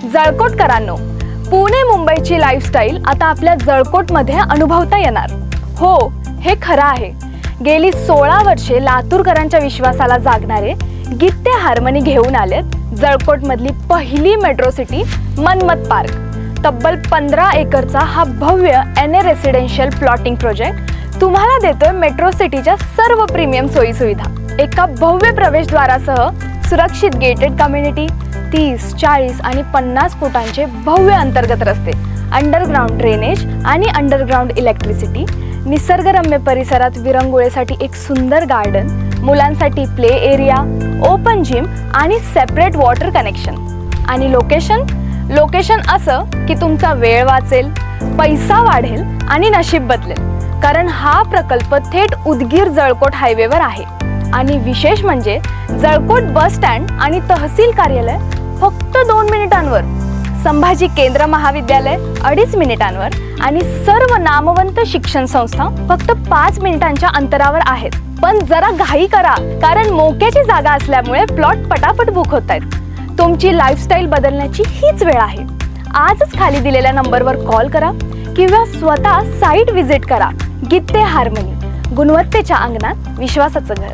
जळकोटकरांनो, पुणे मुंबईची लाईफस्टाईल आता आपल्या जळकोटमध्ये अनुभवता येणार. हो, हे खरं आहे. गेली 16 वर्षे लातूरकरांच्या विश्वासाला जागणारे गित्ते हार्मनी घेऊन आलेत जळकोटमधली पहिली मेट्रो सिटी मनमत पार्क. तब्बल 15 एकरचा हा भव्य रेसिडेन्शियल प्लॉटिंग प्रोजेक्ट तुम्हाला देतोय मेट्रो सिटीच्या सर्व प्रीमियम सोयी सुविधा. एका भव्य प्रवेशद्वारासह सुरक्षित गेटेड कम्युनिटी, 30, 40 आणि 50 फुटांचे भव्य अंतर्गत रस्ते, अंडरग्राऊंड ड्रेनेज आणि अंडरग्राऊंड इलेक्ट्रिसिटी, निसर्गरम्य परिसरात विरंगुळेसाठी एक सुंदर गार्डन, मुलांसाठी प्ले एरिया, ओपन जिम आणि सेपरेट वॉटर कनेक्शन. आणि लोकेशन असं की तुमचा वेळ वाचेल, पैसा वाढेल आणि नशीब बदलेल. कारण हा प्रकल्प थेट उदगीर जळकोट हायवेवर आहे. आणि विशेष म्हणजे जळकोट बस स्टँड आणि तहसील कार्यालय फक्त 2 मिनिटांवर, संभाजी केंद्र महाविद्यालय 2.5 मिनिटांवर आणि सर्व नामवंत शिक्षण संस्था फक्त 5 मिनिटांच्या अंतरावर आहेत. पण जरा घाई करा, कारण मोक्याची जागा असल्यामुळे प्लॉट पटापट बुक होत आहेत. तुमची लाईफस्टाईल बदलण्याची हीच वेळ आहे. आजच खाली दिलेल्या नंबरवर कॉल करा किंवा स्वतः साईट व्हिजिट करा. गित्ते हार्मनी, गुणवत्तेच्या अंगणात विश्वासाचं घर.